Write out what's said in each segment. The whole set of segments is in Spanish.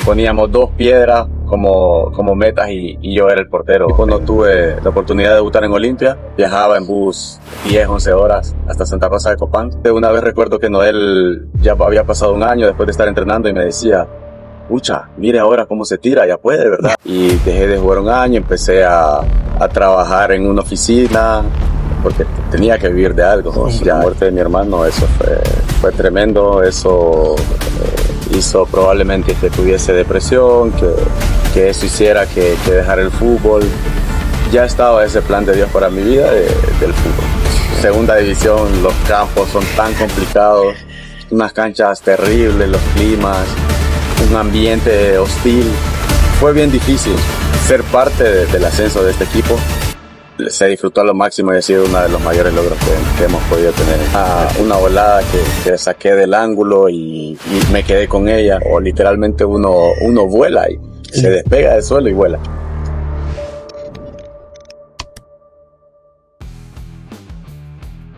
poníamos dos piedras como metas y yo era el portero. Cuando tuve la oportunidad de debutar en Olimpia, viajaba en bus 10, 11 horas hasta Santa Rosa de Copán. Una vez recuerdo que Noel ya había pasado un año después de estar entrenando y me decía: pucha, mire ahora cómo se tira, ya puede, ¿verdad? Y dejé de jugar un año, empecé a trabajar en una oficina, porque tenía que vivir de algo, ¿no? La muerte de mi hermano, eso fue tremendo, eso hizo probablemente que tuviese depresión, que eso hiciera que dejara el fútbol. Ya estaba ese plan de Dios para mi vida del fútbol. Segunda división, los campos son tan complicados, unas canchas terribles, los climas, un ambiente hostil. Fue bien difícil ser parte del ascenso de este equipo. Se disfrutó a lo máximo y ha sido uno de los mayores logros que hemos podido tener. Una volada que saqué del ángulo y me quedé con ella. O literalmente uno vuela y se despega del suelo y vuela.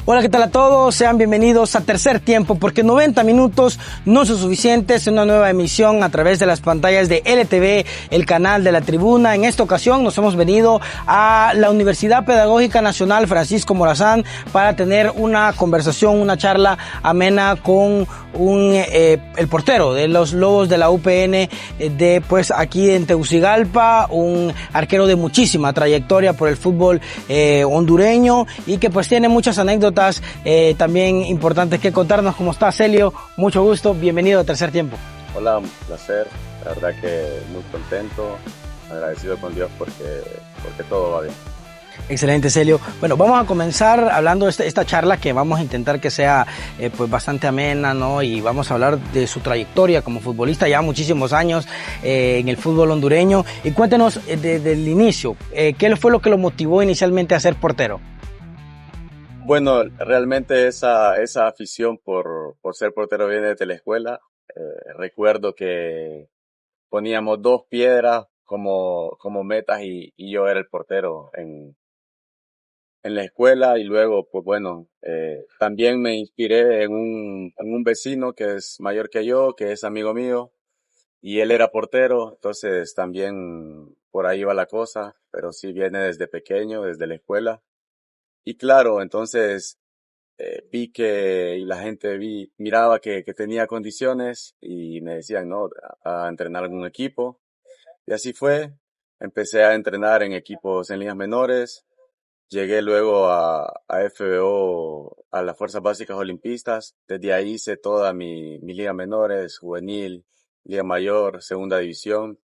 Hola, ¿qué tal a todos? Sean bienvenidos a Tercer Tiempo, porque 90 minutos no son suficientes. Una nueva emisión a través de las pantallas de LTV, el canal de la Tribuna. En esta ocasión nos hemos venido a la Universidad Pedagógica Nacional Francisco Morazán para tener una conversación, una charla amena con el portero de los Lobos de la UPN de aquí en Tegucigalpa, un arquero de muchísima trayectoria por el fútbol hondureño y que pues tiene muchas anécdotas también importantes que contarnos. ¿Cómo estás, Celio? Mucho gusto, bienvenido a Tercer Tiempo. Hola, un placer, la verdad que muy contento, agradecido con Dios porque todo va bien. Excelente, Celio. Bueno, vamos a comenzar hablando de esta charla que vamos a intentar que sea pues bastante amena, ¿no? Y vamos a hablar de su trayectoria como futbolista, ya muchísimos años en el fútbol hondureño. Y cuéntenos desde el inicio, ¿qué fue lo que lo motivó inicialmente a ser portero? Bueno, realmente esa afición por ser portero viene desde la escuela. Recuerdo que poníamos dos piedras como metas y yo era el portero en la escuela y luego, pues bueno, también me inspiré en un vecino que es mayor que yo, que es amigo mío y él era portero, entonces también por ahí va la cosa, pero sí viene desde pequeño, desde la escuela. Y claro, entonces vi y la gente miraba que tenía condiciones y me decían, no, a entrenar en un equipo. Y así fue. Empecé a entrenar en equipos en ligas menores. Llegué luego a FBO, a las Fuerzas Básicas Olimpistas. Desde ahí hice toda mi liga menores, juvenil, liga mayor, segunda división.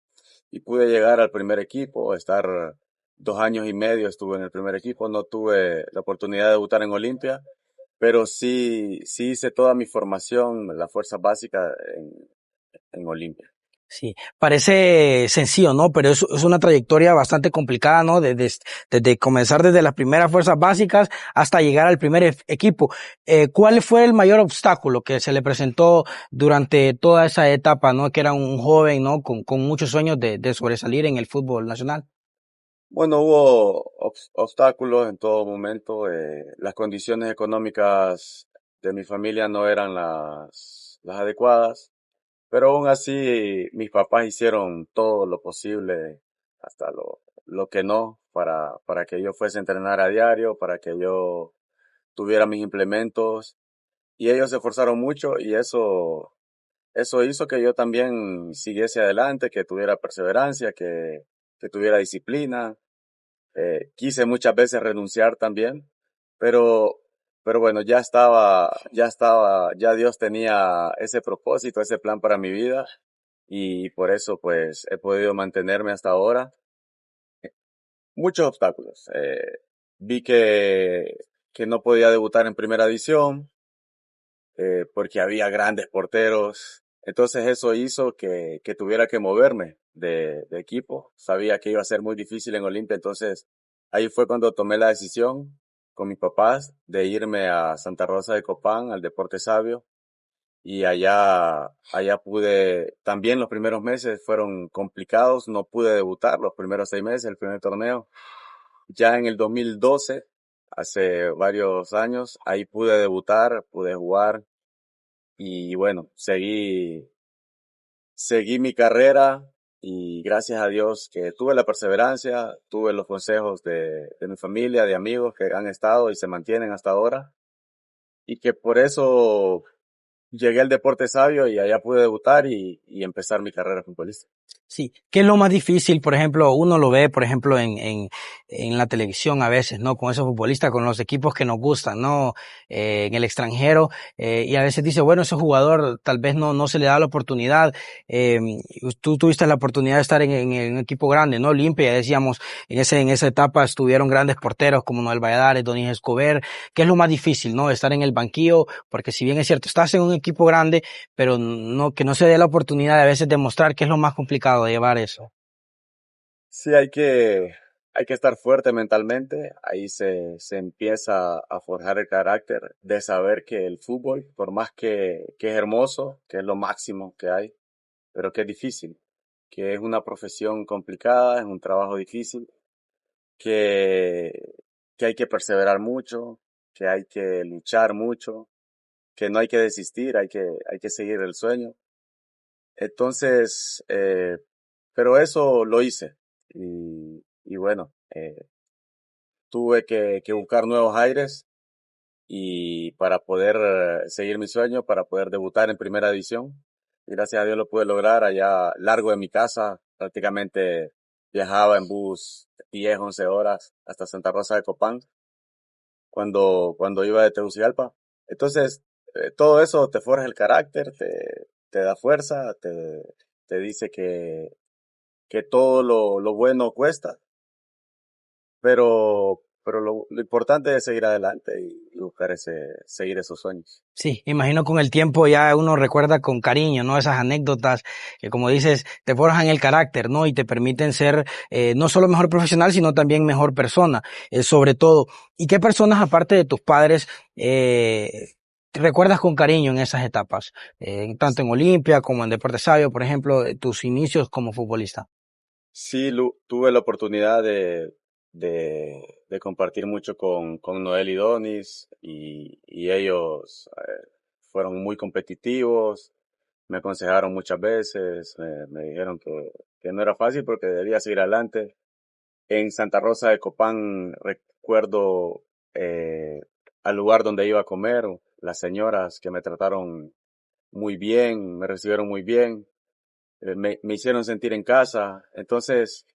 Y pude llegar al primer equipo, estar 2 años y medio estuve en el primer equipo. No tuve la oportunidad de debutar en Olimpia, pero sí hice toda mi formación, la fuerza básica en Olimpia. Sí, parece sencillo, ¿no? Pero es una trayectoria bastante complicada, ¿no? Desde comenzar desde las primeras fuerzas básicas hasta llegar al primer equipo. ¿Cuál fue el mayor obstáculo que se le presentó durante toda esa etapa, ¿no? Que era un joven, ¿no? Con muchos sueños de sobresalir en el fútbol nacional. Bueno, hubo obstáculos en todo momento. Las condiciones económicas de mi familia no eran las adecuadas, pero aún así mis papás hicieron todo lo posible, hasta lo que no, para que yo fuese a entrenar a diario, para que yo tuviera mis implementos. Y ellos se esforzaron mucho y eso hizo que yo también siguiese adelante, que tuviera perseverancia, que tuviera disciplina. Quise muchas veces renunciar también, pero, pero bueno, ya Dios tenía ese propósito, ese plan para mi vida y por eso pues he podido mantenerme hasta ahora. Muchos obstáculos. Vi que no podía debutar en primera división, porque había grandes porteros. Entonces eso hizo que tuviera que moverme de equipo. Sabía que iba a ser muy difícil en Olimpia, entonces ahí fue cuando tomé la decisión con mis papás de irme a Santa Rosa de Copán, al Deporte Sabio. Y allá pude, también los primeros meses fueron complicados, no pude debutar los primeros 6 meses, el primer torneo. Ya en el 2012, hace varios años, ahí pude debutar, pude jugar y bueno, seguí seguí mi carrera y gracias a Dios que tuve la perseverancia, tuve los consejos de mi familia, de amigos que han estado y se mantienen hasta ahora y que por eso llegué al deporte sabio y allá pude debutar y empezar mi carrera futbolista. Sí, ¿qué es lo más difícil? Por ejemplo, uno lo ve, por ejemplo, en la televisión a veces, ¿no? Con esos futbolistas, con los equipos que nos gustan, ¿no? En el extranjero, y a veces dice, bueno, ese jugador tal vez no se le da la oportunidad. Eh, Tú tuviste la oportunidad de estar en un equipo grande, ¿no? Olimpia, decíamos, en esa etapa estuvieron grandes porteros como Noel Valladares, Donis Escobar. ¿Qué es lo más difícil, no? Estar en el banquillo, porque si bien es cierto, estás en un equipo grande, pero que no se dé la oportunidad de a veces demostrar que es lo más complicado de llevar eso. Sí, hay que estar fuerte mentalmente. Ahí se empieza a forjar el carácter de saber que el fútbol, por más que es hermoso, que es lo máximo que hay, pero que es difícil, que es una profesión complicada, es un trabajo difícil, que, que hay que perseverar mucho, que hay que luchar mucho, que no hay que desistir, hay que seguir el sueño. Entonces, pero eso lo hice. Y bueno, tuve que buscar nuevos aires y para poder seguir mi sueño, para poder debutar en primera división. Y gracias a Dios lo pude lograr allá largo de mi casa. Prácticamente viajaba en bus 10, 11 horas hasta Santa Rosa de Copán cuando iba de Tegucigalpa. Entonces, todo eso te forja el carácter, te da fuerza, te dice que todo lo bueno cuesta, pero lo importante es seguir adelante y buscar seguir esos sueños. Sí, imagino con el tiempo ya uno recuerda con cariño, ¿no? Esas anécdotas que, como dices, te forjan el carácter, ¿no? Y te permiten ser no solo mejor profesional, sino también mejor persona, sobre todo. ¿Y qué personas, aparte de tus padres, recuerdas con cariño en esas etapas? Tanto en Olimpia como en Deportes Sabio, por ejemplo, tus inicios como futbolista. Sí, tuve la oportunidad de compartir mucho con Noel y Donis y ellos fueron muy competitivos, me aconsejaron muchas veces, me dijeron que no era fácil porque debía seguir adelante. En Santa Rosa de Copán recuerdo eh, al lugar donde iba a comer, las señoras que me trataron muy bien, me recibieron muy bien, me hicieron sentir en casa. Entonces,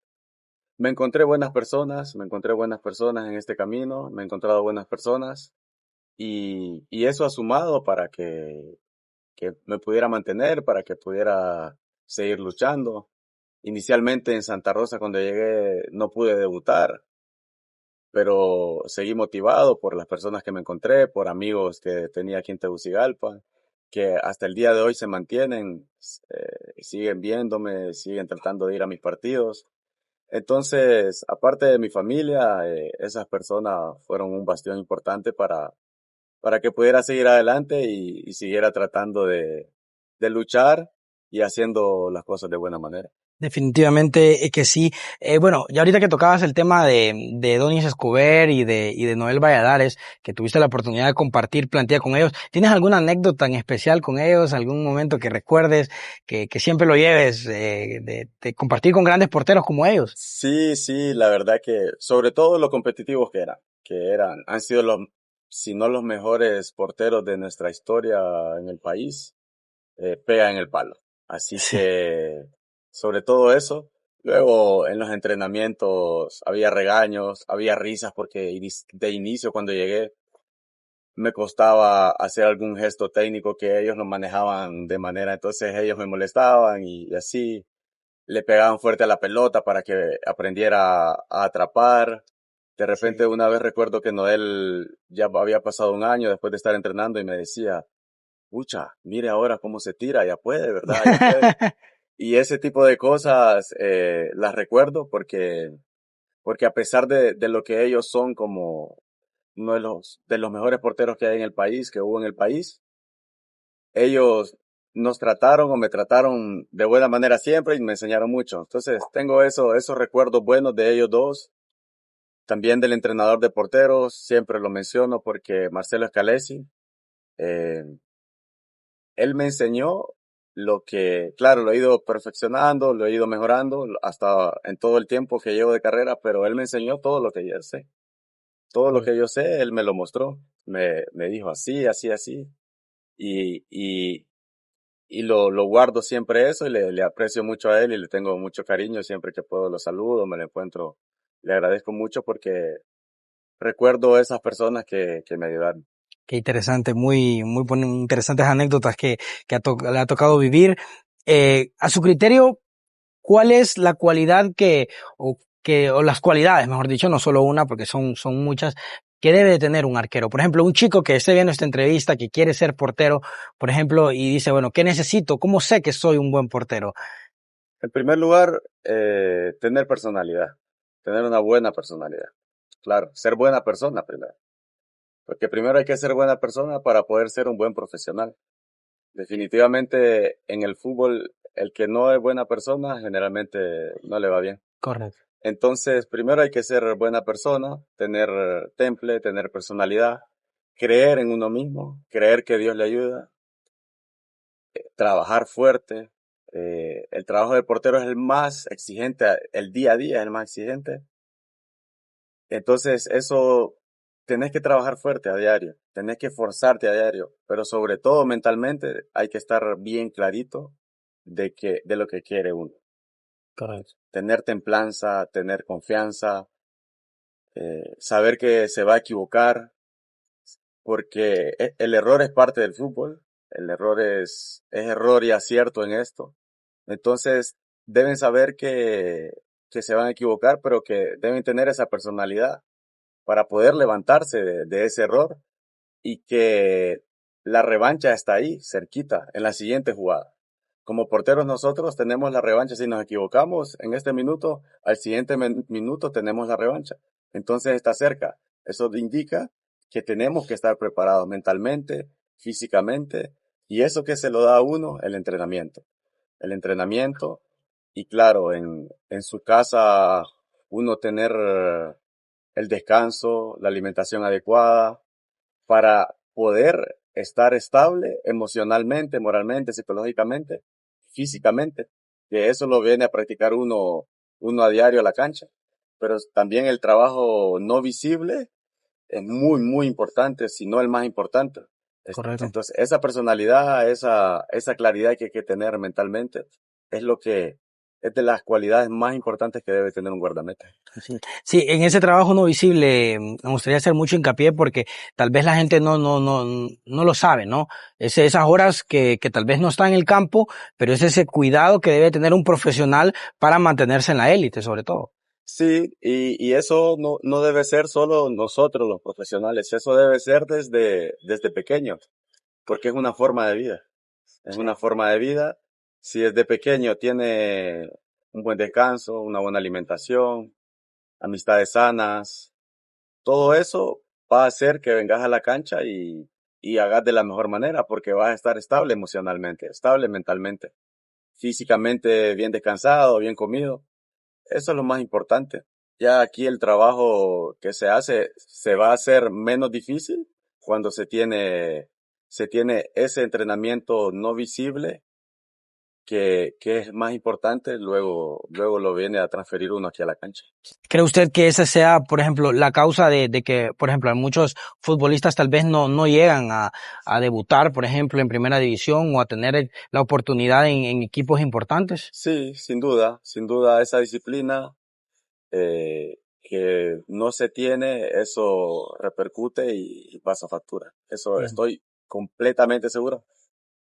me encontré buenas personas en este camino, me he encontrado buenas personas y eso ha sumado para que me pudiera mantener, para que pudiera seguir luchando. Inicialmente en Santa Rosa cuando llegué no pude debutar, pero seguí motivado por las personas que me encontré, por amigos que tenía aquí en Tegucigalpa, que hasta el día de hoy se mantienen, siguen viéndome, siguen tratando de ir a mis partidos. Entonces, aparte de mi familia, esas personas fueron un bastión importante para que pudiera seguir adelante y siguiera tratando de luchar y haciendo las cosas de buena manera. Definitivamente que sí. Bueno, ya ahorita que tocabas el tema de Donis Escobar y de Noel Valladares, que tuviste la oportunidad de compartir plantilla con ellos, ¿tienes alguna anécdota en especial con ellos? ¿Algún momento que recuerdes, que siempre lo lleves, de compartir con grandes porteros como ellos? Sí, sí, la verdad que sobre todo lo competitivos que eran, han sido los, si no los mejores porteros de nuestra historia en el país, pega en el palo. Así Sí. que, sobre todo eso. Luego, en los entrenamientos había regaños, había risas porque de inicio cuando llegué me costaba hacer algún gesto técnico que ellos no manejaban de manera, entonces ellos me molestaban y así le pegaban fuerte a la pelota para que aprendiera a atrapar. De repente Sí. una vez recuerdo que Noel ya había pasado un año después de estar entrenando y me decía, pucha, mire ahora cómo se tira, ya puede, ¿verdad? Ya puede. Y ese tipo de cosas las recuerdo porque a pesar de lo que ellos son como uno de los mejores porteros que hay en el país, que hubo en el país, ellos nos trataron o me trataron de buena manera siempre y me enseñaron mucho. Entonces tengo esos recuerdos buenos de ellos dos. También del entrenador de porteros, siempre lo menciono porque Marcelo Scalesi, eh, él me enseñó lo que, claro, lo he ido perfeccionando, lo he ido mejorando hasta en todo el tiempo que llevo de carrera, pero él me enseñó todo lo que yo sé. Todo lo que yo sé, él me lo mostró. Me dijo así, así, así. Y, y, y lo guardo siempre eso y le aprecio mucho a él y le tengo mucho cariño. Siempre que puedo lo saludo, me lo encuentro. Le agradezco mucho porque recuerdo esas personas que me ayudaron. Qué interesante, muy interesantes anécdotas que le ha tocado vivir. A su criterio, ¿cuál es la cualidad o las cualidades, mejor dicho, no solo una, porque son muchas, que debe de tener un arquero? Por ejemplo, un chico que esté viendo esta entrevista, que quiere ser portero, por ejemplo, y dice, bueno, ¿qué necesito? ¿Cómo sé que soy un buen portero? En primer lugar, tener personalidad, tener una buena personalidad. Claro, ser buena persona primero. Porque primero hay que ser buena persona para poder ser un buen profesional. Definitivamente en el fútbol, el que no es buena persona generalmente no le va bien. Correcto. Entonces, primero hay que ser buena persona, tener temple, tener personalidad, creer en uno mismo, creer que Dios le ayuda, trabajar fuerte. El trabajo del portero es el más exigente, el día a día es el más exigente. Entonces, eso, tenés que trabajar fuerte a diario, tenés que forzarte a diario, pero sobre todo mentalmente hay que estar bien clarito de lo que quiere uno. Correcto. Tener templanza, tener confianza, saber que se va a equivocar, porque el error es parte del fútbol, el error es error y acierto en esto. Entonces, deben saber que se van a equivocar, pero que deben tener esa personalidad para poder levantarse de ese error y que la revancha está ahí, cerquita, en la siguiente jugada. Como porteros nosotros tenemos la revancha. Si nos equivocamos en este minuto, al siguiente minuto tenemos la revancha. Entonces está cerca. Eso indica que tenemos que estar preparados mentalmente, físicamente, y eso que se lo da a uno, el entrenamiento. El entrenamiento, y claro, en su casa uno tener el descanso, la alimentación adecuada, para poder estar estable emocionalmente, moralmente, psicológicamente, físicamente, que eso lo viene a practicar uno a diario a la cancha. Pero también el trabajo no visible es muy, muy importante, si no el más importante. Correcto. Entonces, esa personalidad, esa claridad que hay que tener mentalmente, es lo que es de las cualidades más importantes que debe tener un guardameta. Sí, sí, en ese trabajo no visible me gustaría hacer mucho hincapié porque tal vez la gente no lo sabe, ¿no? Esas horas que tal vez no está en el campo, pero es ese cuidado que debe tener un profesional para mantenerse en la élite, sobre todo. Sí, y eso no debe ser solo nosotros los profesionales, eso debe ser desde pequeños, porque es una forma de vida, es Sí. una forma de vida. Si desde pequeño tiene un buen descanso, una buena alimentación, amistades sanas, todo eso va a hacer que vengas a la cancha y hagas de la mejor manera, porque vas a estar estable emocionalmente, estable mentalmente, físicamente bien descansado, bien comido. Eso es lo más importante. Ya aquí el trabajo que se hace se va a hacer menos difícil cuando se tiene ese entrenamiento no visible que es más importante, luego lo viene a transferir uno aquí a la cancha. ¿Cree usted que esa sea, por ejemplo, la causa de que, por ejemplo, muchos futbolistas tal vez no llegan a debutar, por ejemplo, en primera división o a tener la oportunidad en equipos importantes? Sí, sin duda esa disciplina que no se tiene, eso repercute y pasa factura. Eso Ujú. estoy completamente seguro.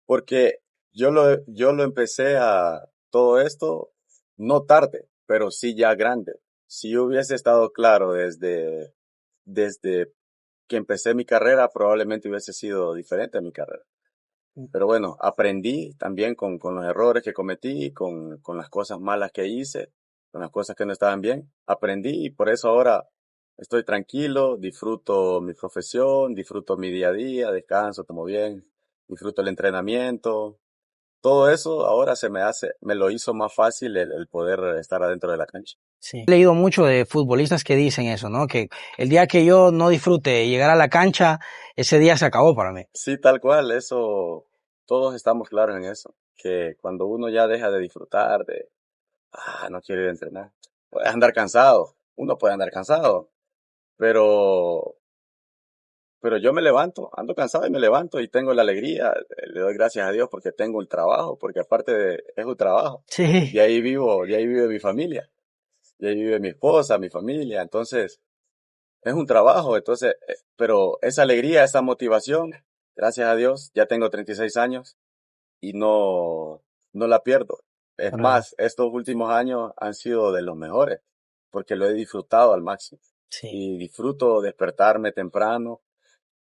Porque yo lo empecé a todo esto no tarde, pero sí ya grande. Si yo hubiese estado claro desde que empecé mi carrera, probablemente hubiese sido diferente mi carrera. Pero bueno, aprendí también con los errores que cometí, con las cosas malas que hice, con las cosas que no estaban bien. Aprendí y por eso ahora estoy tranquilo, disfruto mi profesión, disfruto mi día a día, descanso, tomo bien, disfruto el entrenamiento. Todo eso ahora me lo hizo más fácil el poder estar adentro de la cancha. Sí. He leído mucho de futbolistas que dicen eso, ¿no? Que el día que yo no disfrute llegar a la cancha, ese día se acabó para mí. Sí, tal cual, eso, todos estamos claros en eso. que cuando uno ya deja de disfrutar, no quiero ir a entrenar, puedes andar cansado, uno puede andar cansado, pero, pero yo me levanto, ando cansado y me levanto y tengo la alegría, le doy gracias a Dios porque tengo un trabajo, porque es un trabajo, Sí, de ahí vive mi familia, de ahí vive mi esposa, mi familia, entonces es un trabajo, entonces, pero esa alegría, esa motivación, gracias a Dios, ya tengo 36 años y no la pierdo. Es correcto. más, estos últimos años han sido de los mejores, porque lo he disfrutado al máximo. Sí. Y disfruto despertarme temprano,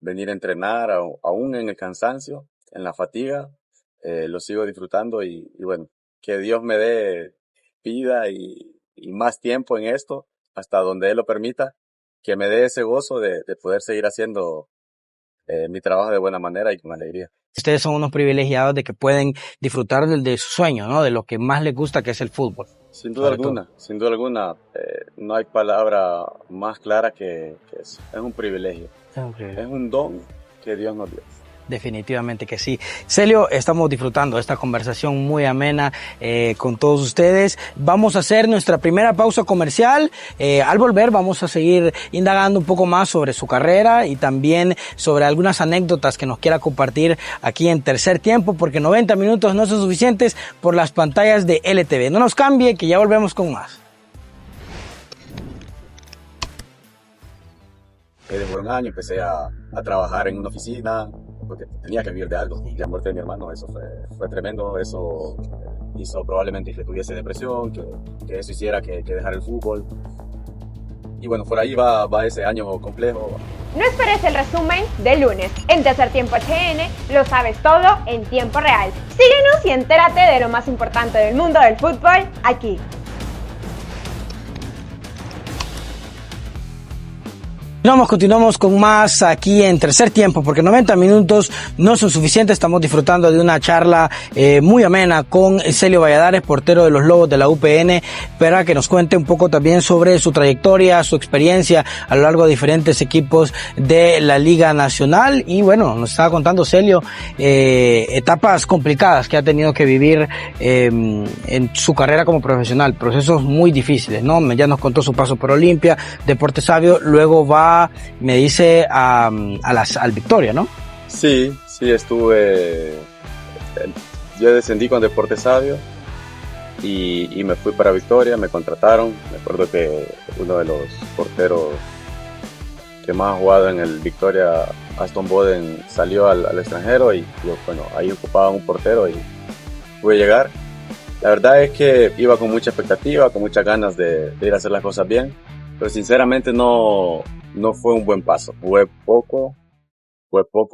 venir a entrenar, aún en el cansancio, en la fatiga, lo sigo disfrutando y bueno, que Dios me dé vida y más tiempo en esto, hasta donde Él lo permita, que me dé ese gozo de poder seguir haciendo mi trabajo de buena manera y con alegría. Ustedes son unos privilegiados de que pueden disfrutar de su sueño, ¿no? De lo que más les gusta, que es el fútbol, sobre todo. Sin duda alguna, no hay palabra más clara que eso. Es un privilegio, Es un es privilegio. un don que Dios nos dio. Definitivamente que sí. Celio, estamos disfrutando de esta conversación muy amena con todos ustedes. Vamos a hacer nuestra primera pausa comercial. Al volver vamos a seguir indagando un poco más sobre su carrera y también sobre algunas anécdotas que nos quiera compartir aquí en Tercer Tiempo, porque 90 minutos no son suficientes por las pantallas de LTV. No nos cambie, que ya volvemos con más. Desde por un año empecé a trabajar en una oficina porque tenía que vivir de algo. Ya muerte de mi hermano, eso fue tremendo. Eso hizo probablemente que tuviese depresión, que eso hiciera que dejara el fútbol. Y bueno, por ahí va ese año complejo. No esperes el resumen del lunes. En Tercer Tiempo HN lo sabes todo en tiempo real. Síguenos y entérate de lo más importante del mundo del fútbol aquí. Continuamos con más aquí en Tercer Tiempo, porque 90 minutos no son suficientes. Estamos disfrutando de una charla muy amena con Celio Valladares, portero de los Lobos de la UPN, para que nos cuente un poco también sobre su trayectoria, su experiencia a lo largo de diferentes equipos de la Liga Nacional. Y bueno, nos estaba contando Celio etapas complicadas que ha tenido que vivir en su carrera como profesional, procesos muy difíciles, ¿no? Ya nos contó su paso por Olimpia, Deportes Savio, luego va, me dice, al Victoria, ¿no? Sí, yo descendí con Deportes Savio y me fui para Victoria, me contrataron. Me acuerdo que uno de los porteros que más ha jugado en el Victoria, Aston Boden, salió al extranjero y yo, bueno, ahí ocupaba un portero y pude llegar. La verdad es que iba con mucha expectativa, con muchas ganas de ir a hacer las cosas bien, pero sinceramente no fue un buen paso. Fue poco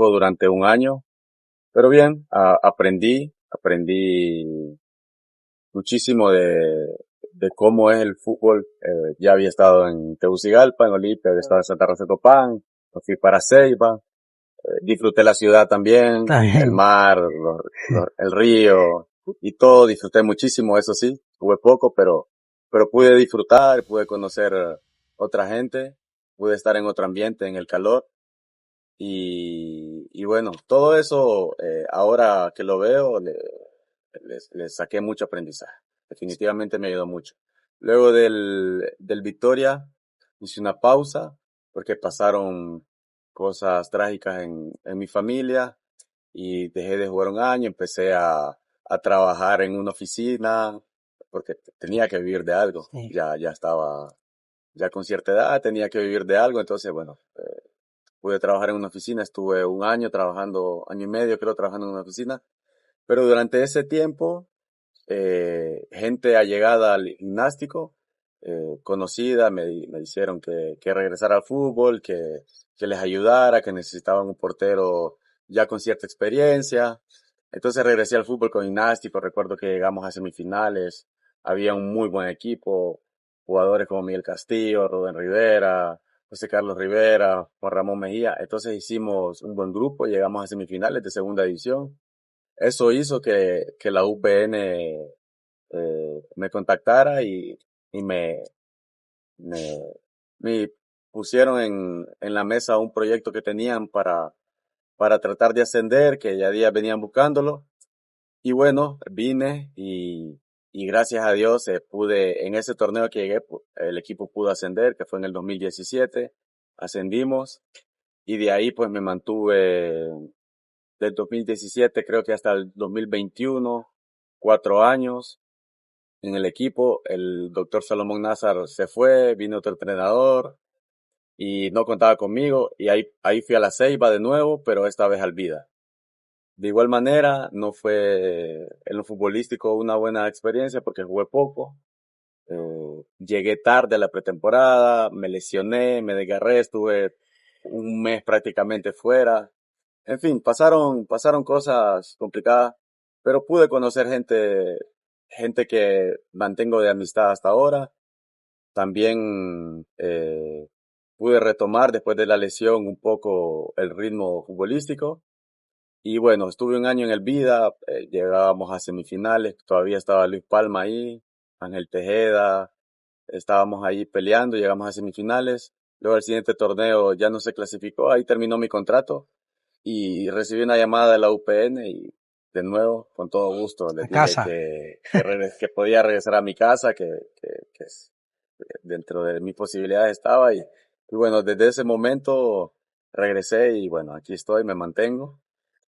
durante un año, pero bien, aprendí muchísimo de cómo es el fútbol. Ya había estado en Tegucigalpa, en Olimpia, había estado en Santa Rosa de Copán, me fui para Ceiba, disfruté la ciudad también, Está el bien. mar, el río y todo, disfruté muchísimo, eso sí, tuve poco, pero pude disfrutar, pude conocer otra gente, pude estar en otro ambiente, en el calor y bueno, todo eso, ahora que lo veo, le saqué mucho aprendizaje. Definitivamente me ayudó mucho. Luego del Victoria, hice una pausa porque pasaron cosas trágicas en mi familia y dejé de jugar un año, empecé a trabajar en una oficina porque tenía que vivir de algo. Sí. Ya estaba, ya con cierta edad tenía que vivir de algo, entonces bueno, pude trabajar en una oficina, estuve un año trabajando, año y medio creo trabajando en una oficina, pero durante ese tiempo, gente allegada al gimnástico, conocida, me dijeron que regresara al fútbol, que les ayudara, que necesitaban un portero ya con cierta experiencia. Entonces regresé al fútbol con gimnástico, recuerdo que llegamos a semifinales, había un muy buen equipo, jugadores como Miguel Castillo, Rubén Rivera, José Carlos Rivera, Juan Ramón Mejía. Entonces hicimos un buen grupo, llegamos a semifinales de segunda división. Eso hizo que la UPN me contactara y me, me pusieron en la mesa un proyecto que tenían para tratar de ascender, que ya días venían buscándolo. Y bueno, vine y gracias a Dios en ese torneo que llegué, el equipo pudo ascender, que fue en el 2017, ascendimos y de ahí pues me mantuve del 2017 creo que hasta el 2021, 4 años en el equipo. El doctor Salomón Nazar se fue, vino otro entrenador y no contaba conmigo y ahí fui a la Ceiba de nuevo, pero esta vez al Vida. De igual manera, no fue en lo futbolístico una buena experiencia porque jugué poco. Llegué tarde a la pretemporada, me lesioné, me desgarré, estuve un mes prácticamente fuera. En fin, pasaron cosas complicadas, pero pude conocer gente que mantengo de amistad hasta ahora. También pude retomar después de la lesión un poco el ritmo futbolístico. Y bueno, estuve un año en el Vida, llegábamos a semifinales, todavía estaba Luis Palma ahí, Ángel Tejeda, estábamos ahí peleando, llegamos a semifinales. Luego el siguiente torneo ya no se clasificó, ahí terminó mi contrato y recibí una llamada de la UPN y de nuevo, con todo gusto, A les dije casa. que podía regresar a mi casa, dentro de mis posibilidades estaba y bueno, desde ese momento regresé y bueno, aquí estoy, me mantengo.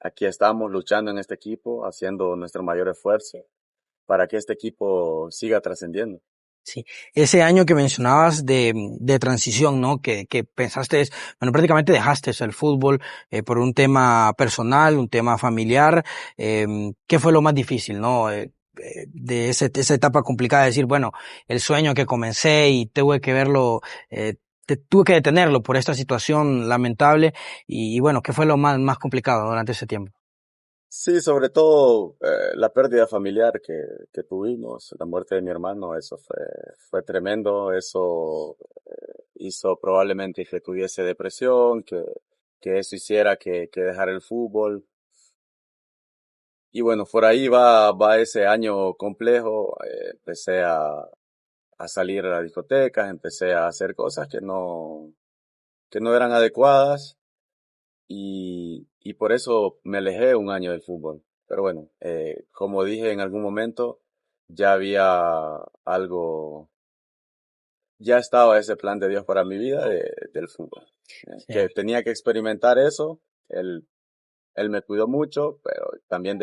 Aquí estamos luchando en este equipo, haciendo nuestro mayor esfuerzo para que este equipo siga trascendiendo. Sí, ese año que mencionabas de transición, ¿no? Que pensaste, bueno, prácticamente dejaste el fútbol por un tema personal, un tema familiar. ¿Qué fue lo más difícil, no? De esa etapa complicada de decir, bueno, el sueño que comencé y tuve que verlo, tuve que detenerlo por esta situación lamentable y bueno, ¿qué fue lo más complicado durante ese tiempo? Sí, sobre todo la pérdida familiar que tuvimos, la muerte de mi hermano, eso fue tremendo, eso hizo probablemente que tuviese depresión, que eso hiciera que dejara el fútbol. Y bueno, por ahí va ese año complejo, empecé a salir a las discotecas, empecé a hacer cosas que no eran adecuadas y por eso me alejé un año del fútbol. Pero bueno, como dije en algún momento, ya había algo, ya estaba ese plan de Dios para mi vida del fútbol. Sí, Que tenía que experimentar eso. Él me cuidó mucho, pero también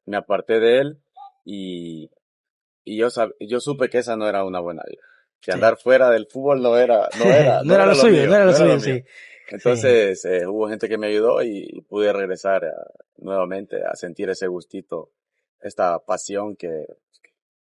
me aparté de él y, yo supe que esa no era una buena vida. Que sí. andar fuera del fútbol No era lo lo suyo, no mío, era lo no era suyo, lo mío. sí. Sí. Entonces, hubo gente que me ayudó y pude regresar nuevamente a sentir ese gustito, esta pasión que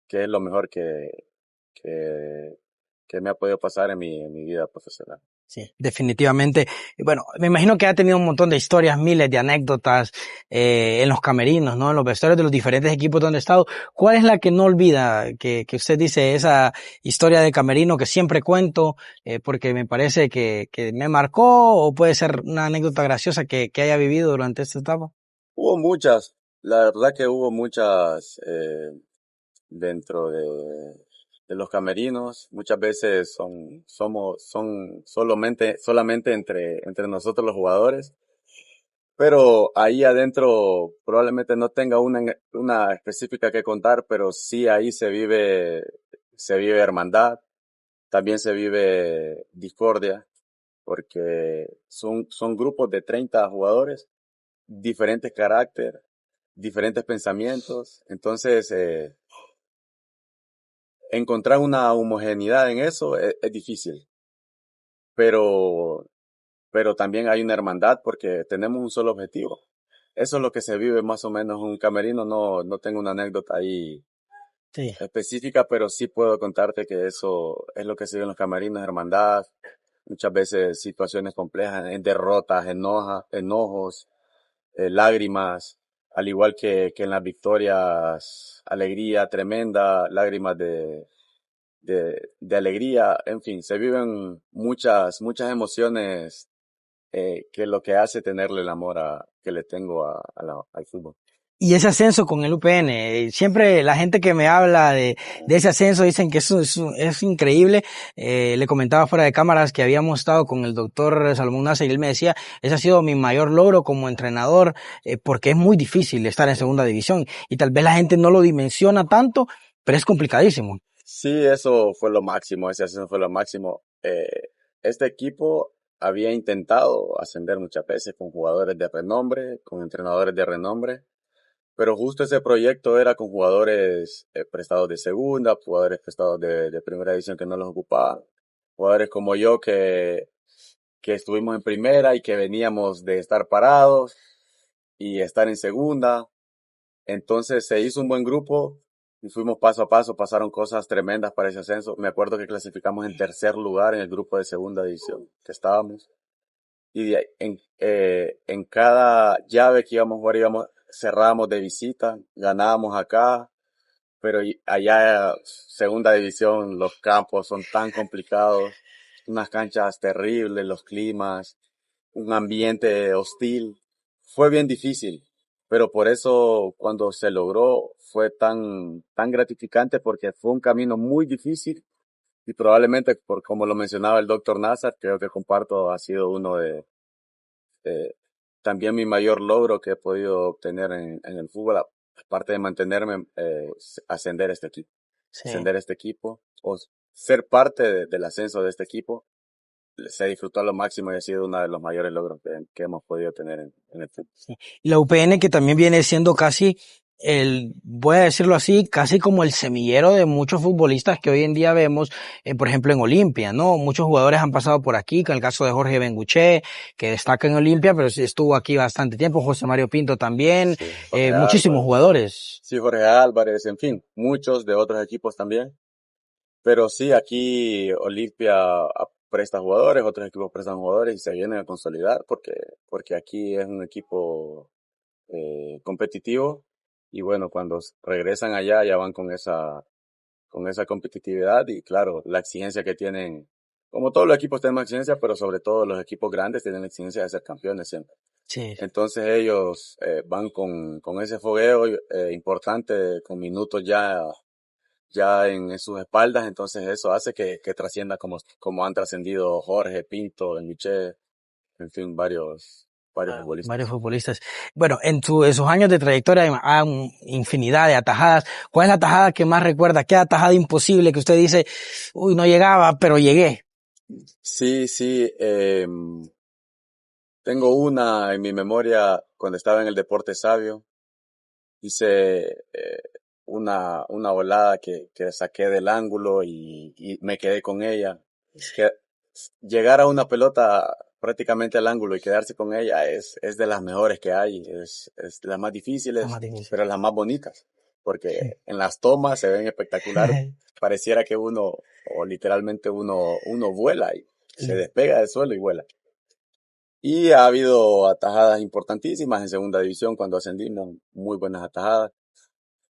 es lo mejor que, que me ha podido pasar en mi vida profesional. Sí, definitivamente. Bueno, me imagino que ha tenido un montón de historias, miles de anécdotas en los camerinos, ¿no? En los vestuarios de los diferentes equipos donde ha estado. ¿Cuál es la que no olvida? Que usted dice esa historia de camerino que siempre cuento, porque me parece que me marcó, o puede ser una anécdota graciosa que haya vivido durante esta etapa. Hubo muchas, la verdad que hubo muchas dentro de los camerinos. Muchas veces son solamente entre nosotros los jugadores. Pero ahí adentro probablemente no tenga una específica que contar, pero sí ahí se vive hermandad, también se vive discordia, porque son grupos de 30 jugadores, diferentes carácter, diferentes pensamientos, entonces encontrar una homogeneidad en eso es difícil, pero, pero también hay una hermandad porque tenemos un solo objetivo. Eso es lo que se vive más o menos en un camerino. No tengo una anécdota ahí Sí. específica, pero sí puedo contarte que eso es lo que se vive en los camerinos, hermandad, muchas veces situaciones complejas, en derrotas, enojos, lágrimas, al igual que en las victorias, alegría tremenda, lágrimas de alegría, en fin, se viven muchas emociones que lo que hace tenerle el amor que le tengo al fútbol. Y ese ascenso con el UPN, siempre la gente que me habla de ese ascenso dicen que eso es increíble. Le comentaba fuera de cámaras que habíamos estado con el doctor Salomón Nasser y él me decía, ese ha sido mi mayor logro como entrenador, porque es muy difícil estar en segunda división y tal vez la gente no lo dimensiona tanto, pero es complicadísimo. Sí, eso fue lo máximo, ese ascenso fue lo máximo. Este equipo había intentado ascender muchas veces con jugadores de renombre, con entrenadores de renombre, pero justo ese proyecto era con jugadores prestados de segunda, jugadores prestados de primera división que no los ocupaban, jugadores como yo que estuvimos en primera y que veníamos de estar parados y estar en segunda. Entonces se hizo un buen grupo y fuimos paso a paso, pasaron cosas tremendas para ese ascenso. Me acuerdo que clasificamos en tercer lugar en el grupo de segunda división que estábamos. Y en cada llave que íbamos a jugar, cerrábamos de visita, ganábamos acá, pero allá, segunda división, los campos son tan complicados, unas canchas terribles, los climas, un ambiente hostil. Fue bien difícil, pero por eso cuando se logró fue tan gratificante porque fue un camino muy difícil y probablemente, por como lo mencionaba el doctor Nasser, creo que comparto, ha sido uno de también mi mayor logro que he podido obtener en el fútbol, aparte de mantenerme, ascender este equipo. Sí. Ascender este equipo, o ser parte del ascenso de este equipo, se disfrutó a lo máximo y ha sido uno de los mayores logros que hemos podido tener en el fútbol. Sí. Y la UPN que también viene siendo casi voy a decirlo así, casi como el semillero de muchos futbolistas que hoy en día vemos, por ejemplo, en Olimpia, ¿no? Muchos jugadores han pasado por aquí, con el caso de Jorge Benguché, que destaca en Olimpia, pero estuvo aquí bastante tiempo, José Mario Pinto también, Sí, muchísimos jugadores. Sí, Jorge Álvarez, en fin, muchos de otros equipos también. Pero sí, aquí Olimpia presta jugadores, otros equipos prestan jugadores y se vienen a consolidar porque aquí es un equipo competitivo. Y bueno, cuando regresan allá ya van con esa competitividad y claro, la exigencia que tienen, como todos los equipos tienen exigencia, pero sobre todo los equipos grandes tienen la exigencia de ser campeones siempre. Sí. Entonces ellos van con ese fogueo importante, con minutos ya en sus espaldas, entonces eso hace que trascienda como han trascendido Jorge, Pinto, Benguché, en fin, varios futbolistas. Varios futbolistas. Bueno, en sus años de trayectoria hay infinidad de atajadas. ¿Cuál es la atajada que más recuerda? ¿Qué atajada imposible que usted dice, uy, no llegaba, pero llegué? Sí, tengo una en mi memoria cuando estaba en el Deporte Sabio. Hice una volada que saqué del ángulo y me quedé con ella. Que llegar a una pelota prácticamente al ángulo y quedarse con ella es de las mejores que hay, es de las más difíciles, pero las más bonitas, porque en las tomas se ven espectacular, pareciera que uno, o literalmente uno vuela y se despega del suelo y vuela. Y ha habido atajadas importantísimas en segunda división cuando ascendimos, muy buenas atajadas.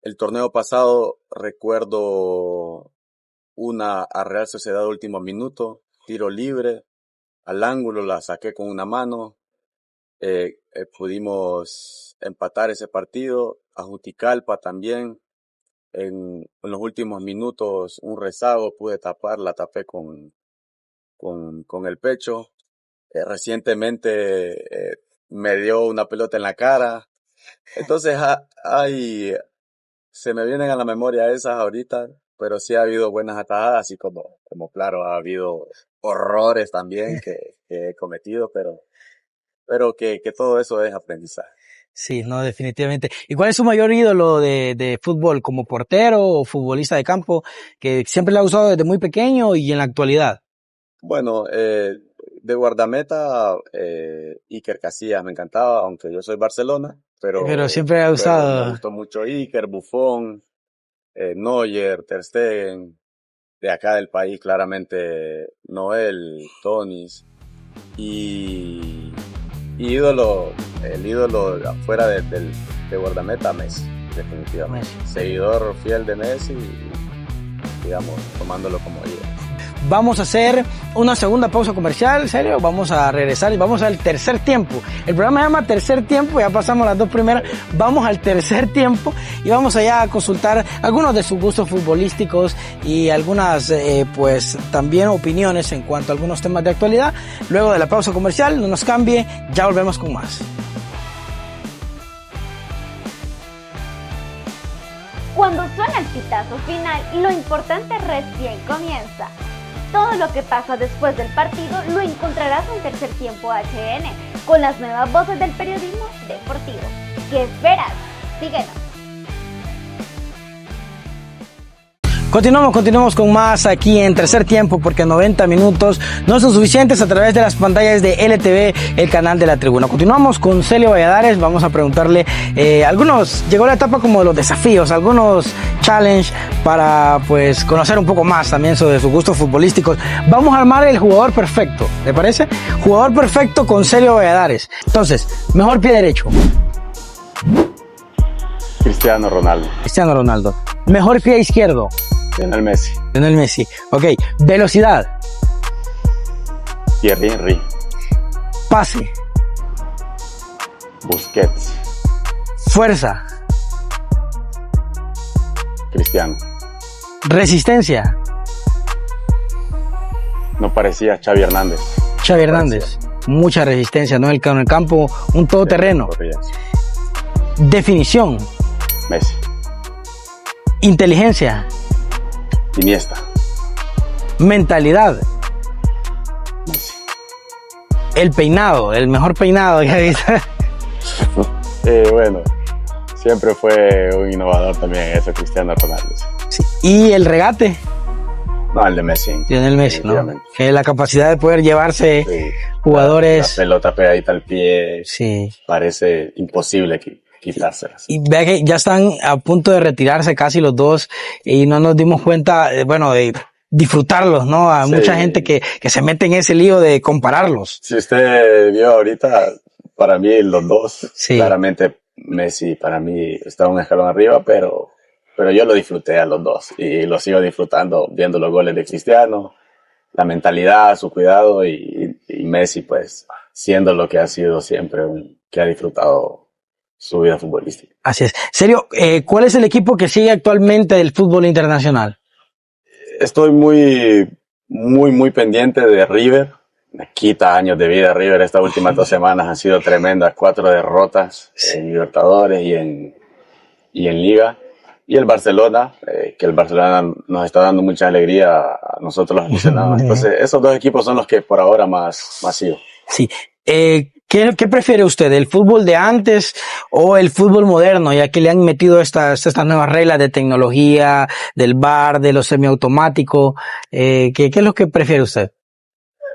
El torneo pasado recuerdo una a Real Sociedad último minuto, tiro libre, al ángulo, la saqué con una mano, pudimos empatar ese partido, a Juticalpa también, en los últimos minutos un rezago, pude tapar, la tapé con el pecho, recientemente me dio una pelota en la cara, entonces se me vienen a la memoria esas ahorita, pero sí ha habido buenas atajadas, así como claro, ha habido horrores también que he cometido, pero que todo eso es aprendizaje. Sí, no, definitivamente. ¿Y cuál es su mayor ídolo de fútbol, como portero o futbolista de campo, que siempre le ha usado desde muy pequeño y en la actualidad? Bueno, de guardameta, Iker Casillas me encantaba, aunque yo soy Barcelona, Pero siempre ha usado. Me gustó mucho Iker, Buffon, Neuer, Ter Stegen, de acá del país claramente Noel, Tonis y el ídolo afuera de guardameta, Messi, definitivamente. Messi. Seguidor fiel de Messi y, digamos, tomándolo como ídolo. Vamos a hacer una segunda pausa comercial, serio, vamos a regresar y vamos al tercer tiempo. El programa se llama Tercer Tiempo, ya pasamos las dos primeras, vamos al tercer tiempo y vamos allá a consultar algunos de sus gustos futbolísticos y algunas, pues, también opiniones en cuanto a algunos temas de actualidad. Luego de la pausa comercial, no nos cambie, ya volvemos con más. Cuando suena el pitazo final, lo importante recién comienza. Todo lo que pasa después del partido lo encontrarás en Tercer Tiempo HN, con las nuevas voces del periodismo deportivo. ¿Qué esperas? Síguenos. Continuamos con más aquí en Tercer Tiempo, porque 90 minutos no son suficientes a través de las pantallas de LTV, el canal de la Tribuna. Continuamos con Celio Valladares, vamos a preguntarle llegó la etapa como de los desafíos, algunos challenge para pues conocer un poco más también sobre sus gustos futbolísticos. Vamos a armar el jugador perfecto, ¿le parece? Jugador perfecto con Celio Valladares. Entonces, mejor pie derecho. Cristiano Ronaldo. Cristiano Ronaldo. Mejor pie izquierdo. Lionel Messi. Lionel Messi. Ok. Velocidad. Thierry Henry. Pase. Busquets. Fuerza. Cristiano. Resistencia. No parecía Xavi Hernández. Xavi Hernández. Mucha resistencia, ¿no? En el campo, un todoterreno. Definición. Messi. Inteligencia. Iniesta. Mentalidad. Messi. El peinado, el mejor peinado que he visto. Bueno, siempre fue un innovador también eso, Cristiano Ronaldo. Sí. Y el regate. No, el de Messi. Lionel Messi, ¿no? Que la capacidad de poder llevarse jugadores. La pelota pegadita al pie. Sí. Parece imposible quitárselas. Y vea que ya están a punto de retirarse casi los dos y no nos dimos cuenta, de disfrutarlos, ¿no? A mucha gente que se mete en ese lío de compararlos. Si usted vio ahorita, para mí los dos, claramente Messi para mí está un escalón arriba, pero yo lo disfruté a los dos y lo sigo disfrutando viendo los goles de Cristiano, la mentalidad, su cuidado y Messi pues siendo lo que ha sido siempre, que ha disfrutado su vida futbolística. Así es. Serio, ¿cuál es el equipo que sigue actualmente del fútbol internacional? Estoy muy pendiente de River. Me quita años de vida River. Estas últimas 2 semanas han sido tremendas. 4 derrotas en Libertadores y en Liga. Y el Barcelona, que el Barcelona nos está dando mucha alegría a nosotros los aficionados. Entonces, esos 2 equipos son los que por ahora más sigo. Sí. ¿Qué prefiere usted? ¿El fútbol de antes o el fútbol moderno? Ya que le han metido estas nuevas reglas de tecnología, del VAR, de lo semiautomático. ¿Qué es lo que prefiere usted?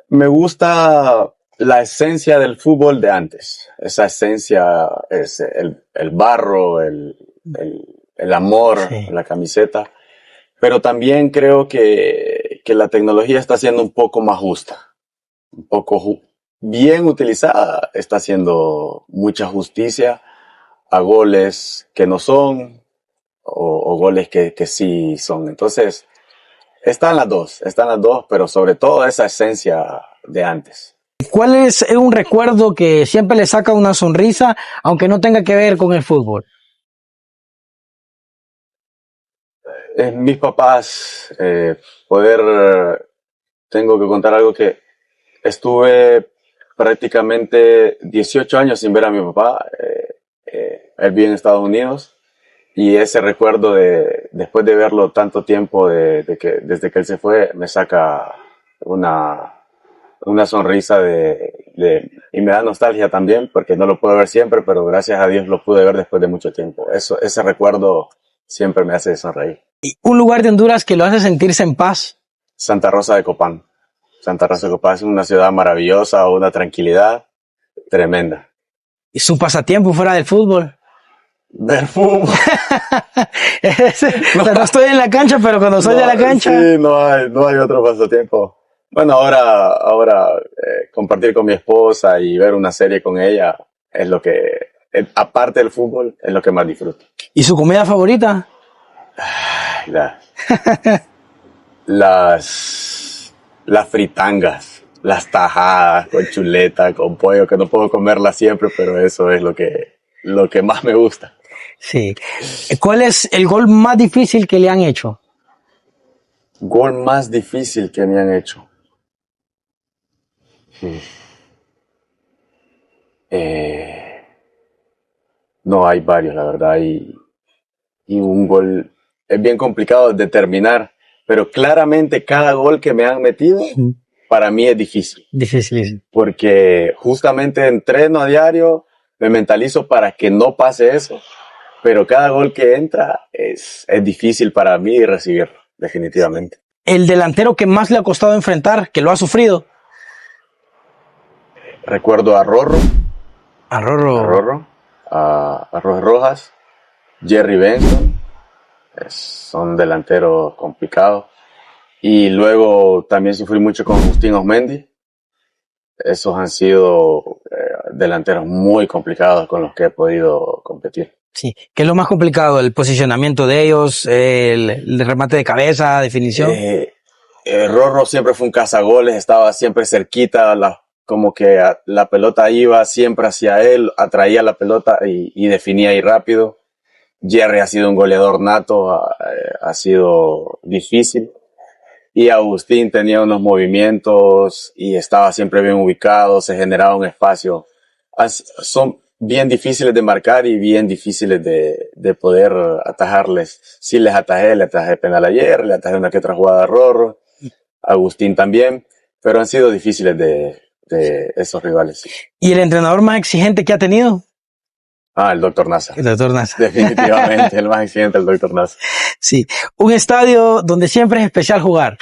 Me gusta la esencia del fútbol de antes. Esa esencia es el barro, el amor, la camiseta. Pero también creo que la tecnología está siendo un poco más justa. Un poco bien utilizada, está haciendo mucha justicia a goles que no son o goles que sí son. Entonces, están las dos, pero sobre todo esa esencia de antes. ¿Cuál es un recuerdo que siempre le saca una sonrisa, aunque no tenga que ver con el fútbol? Mis papás, tengo que contar algo que estuve prácticamente 18 años sin ver a mi papá. Él vive en Estados Unidos y ese recuerdo después de verlo tanto tiempo desde que él se fue, me saca una sonrisa y me da nostalgia también porque no lo puedo ver siempre, pero gracias a Dios lo pude ver después de mucho tiempo. Ese recuerdo siempre me hace sonreír. ¿Y un lugar de Honduras que lo hace sentirse en paz? Santa Rosa de Copán. Santa Rosa de Copán es una ciudad maravillosa, una tranquilidad tremenda. ¿Y su pasatiempo fuera del fútbol? Ver fútbol. No estoy en la cancha, pero cuando soy de la cancha. Sí, no hay otro pasatiempo. Bueno, ahora compartir con mi esposa y ver una serie con ella es lo que, aparte del fútbol, es lo que más disfruto. ¿Y su comida favorita? las fritangas, las tajadas con chuleta, con pollo, que no puedo comerlas siempre, pero eso es lo que más me gusta. Sí. ¿Cuál es el gol más difícil que le han hecho? Gol más difícil que me han hecho. No, hay varios, la verdad. Y un gol es bien complicado de determinar, pero claramente cada gol que me han metido, para mí es difícil. Difícil. Porque justamente entreno a diario, me mentalizo para que no pase eso, pero cada gol que entra es difícil para mí recibirlo, definitivamente. ¿El delantero que más le ha costado enfrentar, que lo ha sufrido? Recuerdo a Rorro. A Rorro. A Roy Rojas, Jerry Benson, son delanteros complicados. Y luego también sufrí mucho con Agustín Osmendi. Esos han sido delanteros muy complicados con los que he podido competir. Sí. ¿Qué es lo más complicado? ¿El posicionamiento de ellos? ¿El remate de cabeza? ¿Definición? Rorro siempre fue un cazagoles, estaba siempre cerquita, como que la pelota iba siempre hacia él, atraía la pelota y definía ahí rápido. Jerry ha sido un goleador nato, ha sido difícil. Y Agustín tenía unos movimientos y estaba siempre bien ubicado, se generaba un espacio. Son bien difíciles de marcar y bien difíciles de poder atajarles. Sí les atajé, le atajé penal ayer, le atajé una que otra jugada a Rorro, Agustín también, pero han sido difíciles de esos rivales. ¿Y el entrenador más exigente que ha tenido? El Dr. Nasa. El Dr. Nasa. Definitivamente, el más exigente, el Dr. Nasa. Sí. Un estadio donde siempre es especial jugar.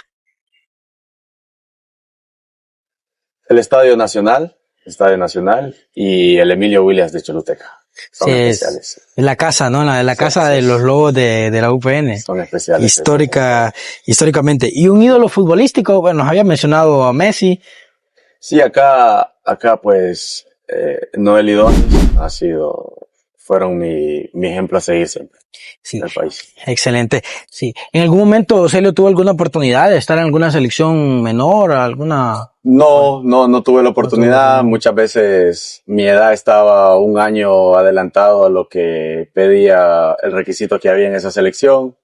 El Estadio Nacional y el Emilio Williams de Choluteca. Son especiales. Es la casa, ¿no? La casa de los Lobos de la UPN. Son especiales. Históricamente. Y un ídolo futbolístico, bueno, nos había mencionado a Messi. Sí, acá pues Noel y Don fueron mi ejemplo a seguir siempre. Sí, del país. Excelente. Sí. ¿En algún momento Celio tuvo alguna oportunidad de estar en alguna selección menor, alguna? No tuve la oportunidad. Muchas veces mi edad estaba un año adelantado a lo que pedía el requisito que había en esa selección.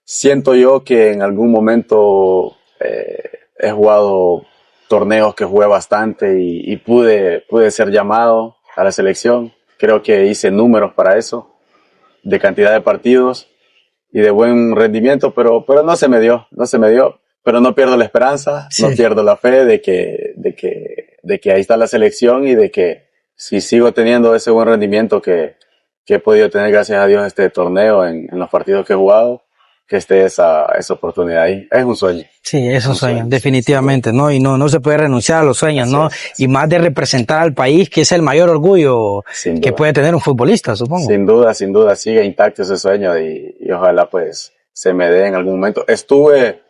Siento yo que en algún momento he jugado torneos que jugué bastante y pude ser llamado a la selección. Creo que hice números para eso, de cantidad de partidos y de buen rendimiento, pero no se me dio, pero no pierdo la esperanza, sí. No pierdo la fe de que ahí está la selección y de que si sigo teniendo ese buen rendimiento que he podido tener gracias a Dios este torneo en los partidos que he jugado, que esté esa oportunidad ahí. Es un sueño. Sí, es un sueño, definitivamente, ¿no? Y no se puede renunciar a los sueños, ¿no? Y más de representar al país, que es el mayor orgullo que puede tener un futbolista, supongo. Sin duda, sigue intacto ese sueño y ojalá pues se me dé en algún momento. Estuve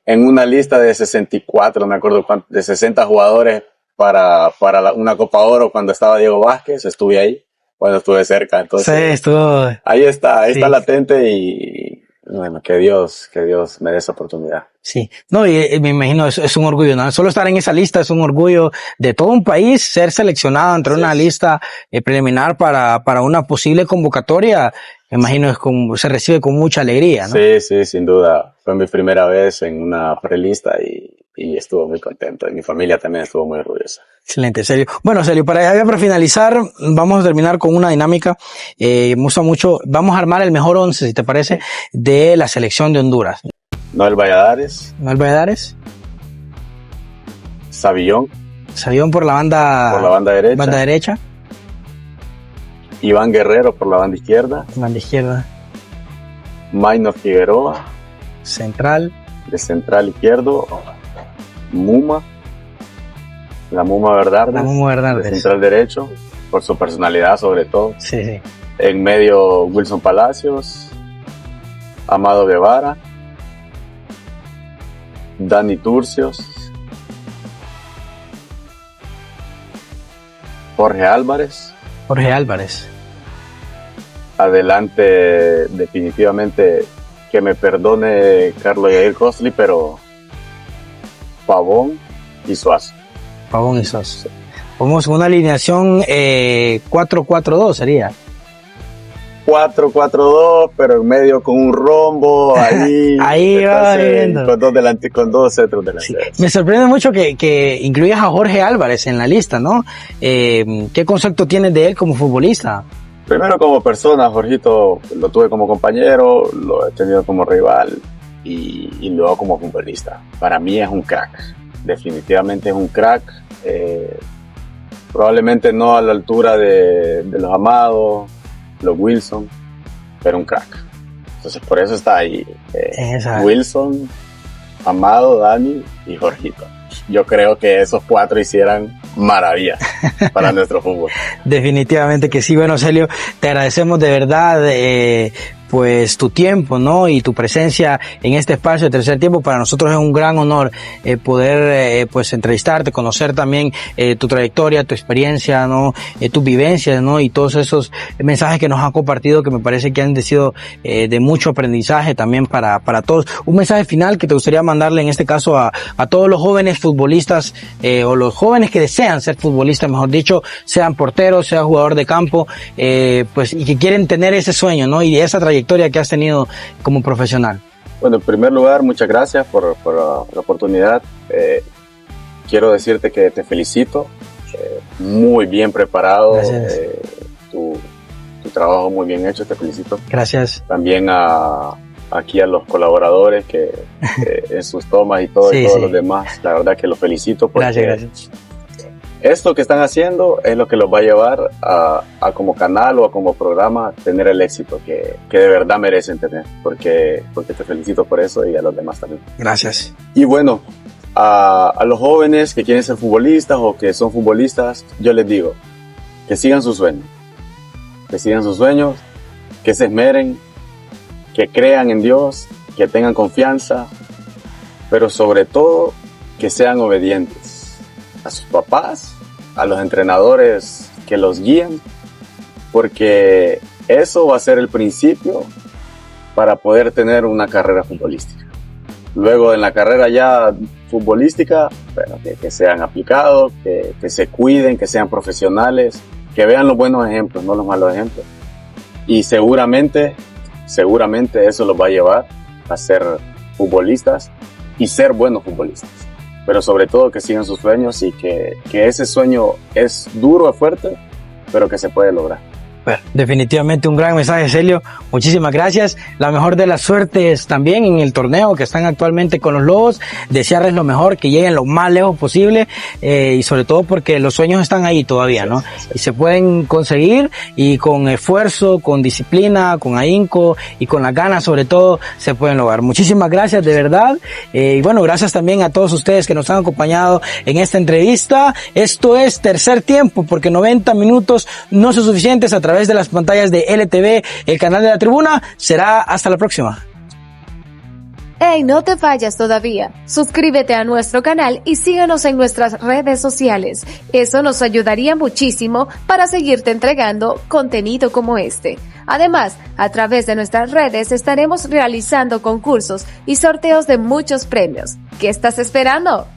en una lista de 64, no me acuerdo cuánto, de 60 jugadores para una Copa Oro cuando estaba Diego Vázquez, estuve ahí, cuando estuve cerca, entonces. Sí, estuvo. Ahí está latente y bueno, que Dios me dé esa oportunidad. Sí, no, y me imagino es un orgullo, ¿no? Solo estar en esa lista es un orgullo de todo un país, ser seleccionado entre una lista preliminar para una posible convocatoria, me imagino se recibe con mucha alegría, ¿no? Sí, sin duda. Fue mi primera vez en una prelista y estuvo muy contento. Y mi familia también estuvo muy orgullosa. Excelente, Celio. Bueno, Celio, para finalizar, vamos a terminar con una dinámica. Me gusta mucho. Vamos a armar el mejor 11, si te parece, de la selección de Honduras. Noel Valladares. Savillón por la banda derecha. Iván Guerrero por la banda izquierda. Maynor Figueroa. De central izquierdo. Muma. La Muma Verdardes. De central derecho. Por su personalidad sobre todo. Sí. En medio Wilson Palacios. Amado Guevara. Dani Turcios. Jorge Álvarez. Adelante, definitivamente, que me perdone Carlos Yair Costly, pero Pavón y Suazo. Pavón y Suazo. Vamos con una alineación 4-4-2 sería. 4-4-2, pero en medio con un rombo ahí. Ahí va viendo. Con dos centros delanteros. Sí. Me sorprende mucho que incluyas a Jorge Álvarez en la lista, ¿no? ¿Qué concepto tienes de él como futbolista? Primero como persona, Jorgito lo tuve como compañero, lo he tenido como rival y luego como futbolista. Para mí es un crack, definitivamente es un crack. Probablemente no a la altura de los Amados, los Wilson, pero un crack. Entonces por eso está ahí Wilson, Amado, Dani y Jorgito. Yo creo que esos 4 hicieran maravillas para nuestro fútbol. Definitivamente que sí. Bueno, Celio, te agradecemos de verdad pues tu tiempo, ¿no? Y tu presencia en este espacio de Tercer Tiempo. Para nosotros es un gran honor poder pues entrevistarte, conocer también tu trayectoria, tu experiencia, ¿no? Tus vivencias, ¿no? Y todos esos mensajes que nos han compartido, que me parece que han sido de mucho aprendizaje también para todos. Un mensaje final que te gustaría mandarle en este caso a todos los jóvenes futbolistas o los jóvenes que desean ser futbolistas, mejor dicho, sean porteros, sean jugador de campo, pues y que quieren tener ese sueño, ¿no? Y esa trayectoria que has tenido como profesional. Bueno, en primer lugar, muchas gracias por la oportunidad. Quiero decirte que te felicito, muy bien preparado, tu trabajo muy bien hecho, te felicito. Gracias. También aquí a los colaboradores que en sus tomas y todo, y todos los demás, la verdad que los felicito porque gracias. Esto que están haciendo es lo que los va a llevar a como canal o a como programa tener el éxito que de verdad merecen tener, porque te felicito por eso y a los demás también. Gracias. Y bueno, a los jóvenes que quieren ser futbolistas o que son futbolistas, yo les digo que sigan sus sueños, que se esmeren, que crean en Dios, que tengan confianza, pero sobre todo que sean obedientes a sus papás, a los entrenadores que los guían, porque eso va a ser el principio para poder tener una carrera futbolística. Luego en la carrera ya futbolística, bueno, que sean aplicados, que se cuiden, que sean profesionales, que vean los buenos ejemplos, no los malos ejemplos. Y seguramente eso los va a llevar a ser futbolistas y ser buenos futbolistas. Pero sobre todo que sigan sus sueños y que ese sueño es duro, es fuerte, pero que se puede lograr. Bueno, definitivamente un gran mensaje, Celio. Muchísimas gracias. La mejor de las suertes también en el torneo que están actualmente con los Lobos. Desearles lo mejor, que lleguen lo más lejos posible y sobre todo porque los sueños están ahí todavía, ¿no? Sí. Y se pueden conseguir y con esfuerzo, con disciplina, con ahínco y con las ganas sobre todo se pueden lograr. Muchísimas gracias de verdad. Y bueno, gracias también a todos ustedes que nos han acompañado en esta entrevista. Esto es Tercer Tiempo porque 90 minutos no son suficientes a través de las pantallas de LTV, el canal de la Tribuna. Será hasta la próxima. ¡Hey, no te vayas todavía! Suscríbete a nuestro canal y síguenos en nuestras redes sociales. Eso nos ayudaría muchísimo para seguirte entregando contenido como este. Además, a través de nuestras redes estaremos realizando concursos y sorteos de muchos premios. ¿Qué estás esperando?